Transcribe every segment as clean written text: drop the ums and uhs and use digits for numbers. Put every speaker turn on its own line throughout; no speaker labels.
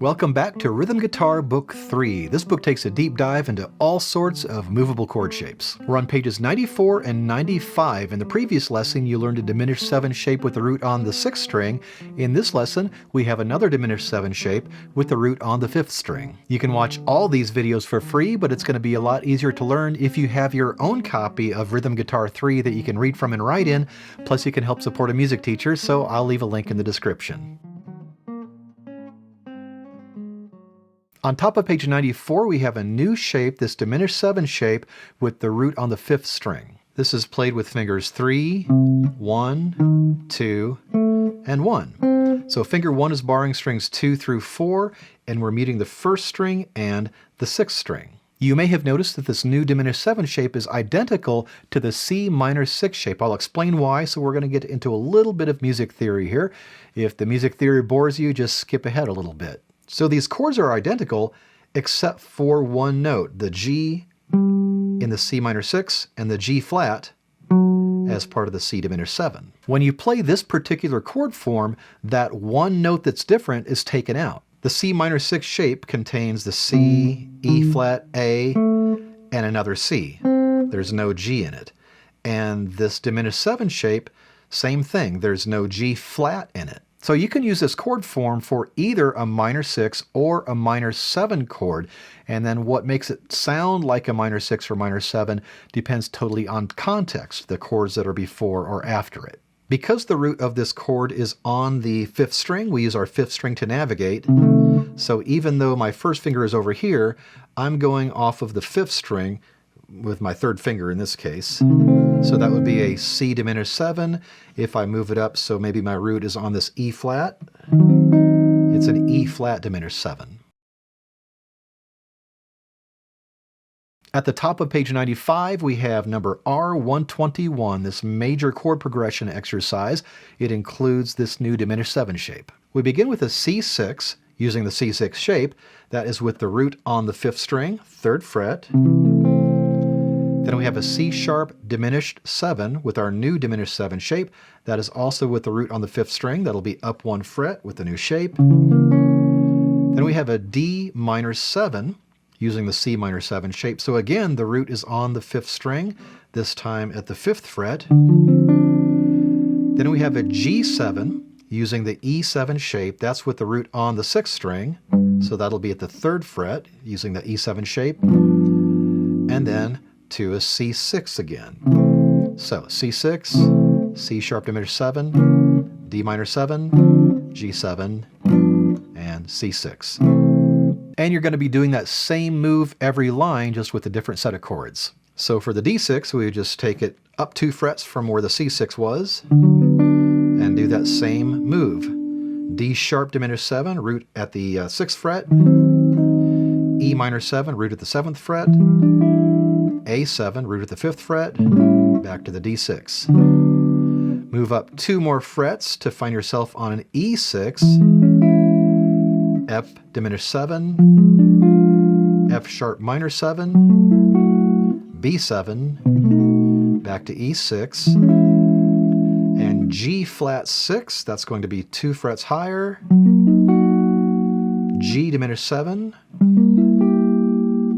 Welcome back to Rhythm Guitar Book 3. This book takes a deep dive into all sorts of movable chord shapes. We're on pages 94 and 95. In the previous lesson, you learned a diminished 7 shape with the root on the 6th string. In this lesson, we have another diminished 7 shape with the root on the 5th string. You can watch all these videos for free, but it's going to be a lot easier to learn if you have your own copy of Rhythm Guitar 3 that you can read from and write in. Plus, you can help support a music teacher, so I'll leave a link in the description. On top of page 94, we have a new shape, this diminished 7 shape, with the root on the 5th string. This is played with fingers 3, 1, 2, and 1. So finger 1 is barring strings 2 through 4, and we're muting the 1st string and the 6th string. You may have noticed that this new diminished 7 shape is identical to the C minor 6 shape. I'll explain why, so we're going to get into a little bit of music theory here. If the music theory bores you, just skip ahead a little bit. So these chords are identical except for one note, the G in the C minor 6 and the G flat as part of the C diminished 7. When you play this particular chord form, that one note that's different is taken out. The C minor 6 shape contains the C, E flat, A, and another C. There's no G in it. And this diminished 7 shape, same thing, there's no G flat in it. So you can use this chord form for either a minor 6 or a minor 7 chord, and then what makes it sound like a minor 6 or minor 7 depends totally on context, the chords that are before or after it. Because the root of this chord is on the 5th string, we use our 5th string to navigate. So even though my first finger is over here, I'm going off of the 5th string with my 3rd finger in this case. So that would be a C diminished 7. If I move it up, so maybe my root is on this E flat, it's an E flat diminished 7. At the top of page 95, we have number R121, this major chord progression exercise. It includes this new diminished 7 shape. We begin with a C6, using the C6 shape. That is with the root on the 5th string, 3rd fret. Then we have a C sharp diminished 7 with our new diminished 7 shape. That is also with the root on the 5th string. That'll be up 1 fret with the new shape. Then we have a D minor 7 using the C minor 7 shape. So again, the root is on the 5th string, this time at the 5th fret. Then we have a G7 using the E7 shape. That's with the root on the 6th string. So that'll be at the 3rd fret using the E7 shape. And then to a C6 again. So C6, C sharp diminished 7, D minor 7, G7, and C6. And you're going to be doing that same move every line, just with a different set of chords. So for the D6, we would just take it up 2 frets from where the C6 was, and do that same move. D sharp diminished 7, root at the 6th fret, E minor 7, root at the 7th fret, A7, root at the 5th fret, back to the D6. Move up 2 more frets to find yourself on an E6, F diminished 7, F sharp minor 7, B7, back to E6, and G flat 6, that's going to be 2 frets higher, G diminished 7,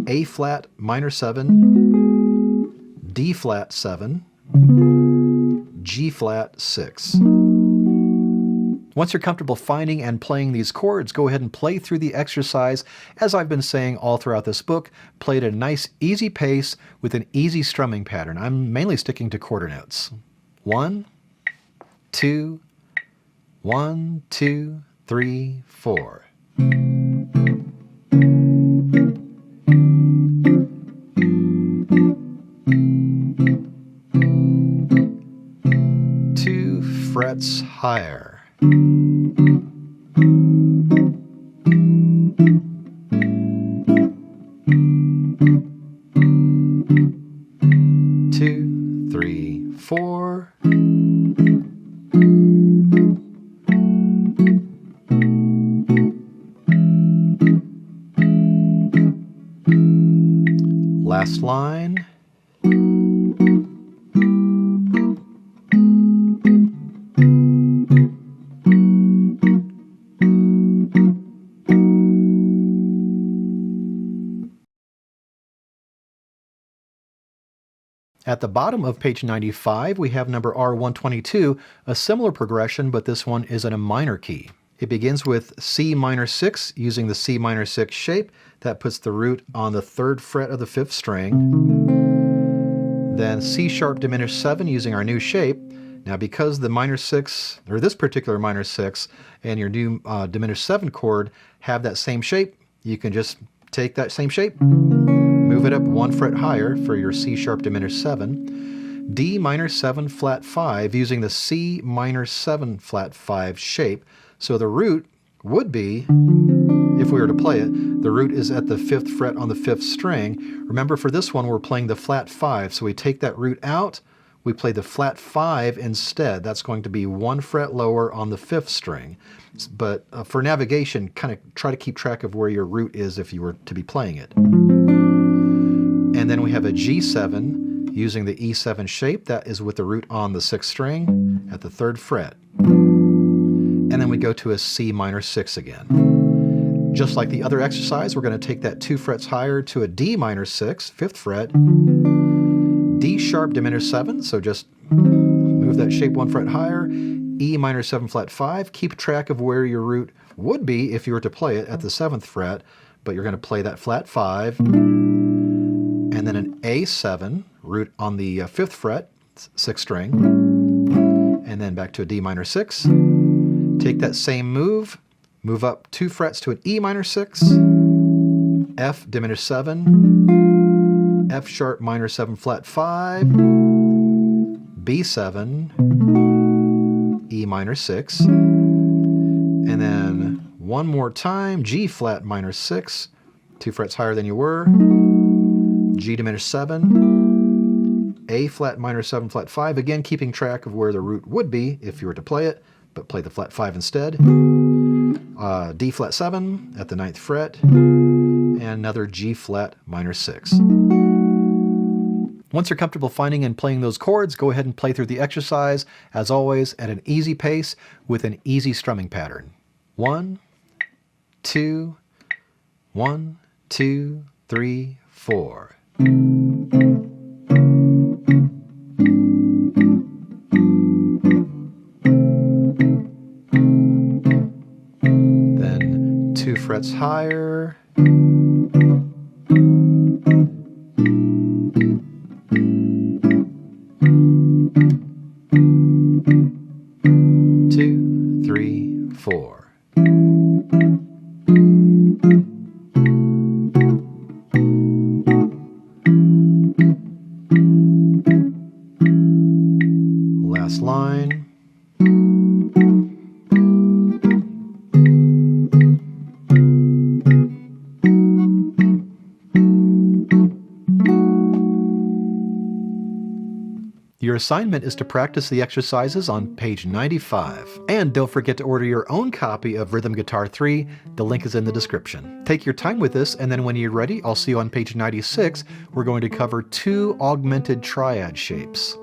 A flat minor 7, D flat 7, G flat 6. Once you're comfortable finding and playing these chords, go ahead and play through the exercise. As I've been saying all throughout this book, play at a nice easy pace with an easy strumming pattern. I'm mainly sticking to quarter notes. 1, 2, 1, 2, 3, 4. Frets higher. 2, 3, 4. Last line. At the bottom of page 95, we have number R122, a similar progression, but this one is in a minor key. It begins with C minor 6 using the C minor 6 shape. That puts the root on the 3rd fret of the 5th string. Then C sharp diminished 7 using our new shape. Now because the minor 6, or this particular minor 6, and your new diminished 7 chord have that same shape, you can just take that same shape, move it up 1 fret higher for your C sharp diminished 7, D minor 7 flat 5 using the C minor 7 flat 5 shape. So the root would be, if we were to play it, the root is at the 5th fret on the 5th string. Remember, for this one we're playing the flat 5, so we take that root out, we play the flat 5 instead. That's going to be 1 fret lower on the 5th string. But for navigation, kind of try to keep track of where your root is if you were to be playing it. And then we have a G7 using the E7 shape. That is with the root on the 6th string at the 3rd fret. And then we go to a C minor 6 again. Just like the other exercise, we're going to take that 2 frets higher to a D minor 6, 5th fret, D sharp diminished 7, so just move that shape 1 fret higher, E minor 7 flat 5. Keep track of where your root would be if you were to play it at the 7th fret, but you're going to play that flat 5, and then an A7, root on the 5th fret, 6th string, and then back to a D minor 6. Take that same move up 2 frets to an E minor 6, F diminished 7, F sharp minor 7 flat 5, B7, E minor 6, and then one more time, G flat minor 6, 2 frets higher than you were, G diminished 7, A flat minor 7 flat 5, again keeping track of where the root would be if you were to play it, but play the flat 5 instead. D flat 7 at the 9th fret, and another G flat minor 6. Once you're comfortable finding and playing those chords, go ahead and play through the exercise, as always, at an easy pace with an easy strumming pattern. 1, 2, 1, 2, 3, 4. Then 2 frets higher. 2, 3, 4. Last line. Your assignment is to practice the exercises on page 95. And don't forget to order your own copy of Rhythm Guitar 3. The link is in the description. Take your time with this, and then when you're ready, I'll see you on page 96. We're going to cover 2 augmented triad shapes.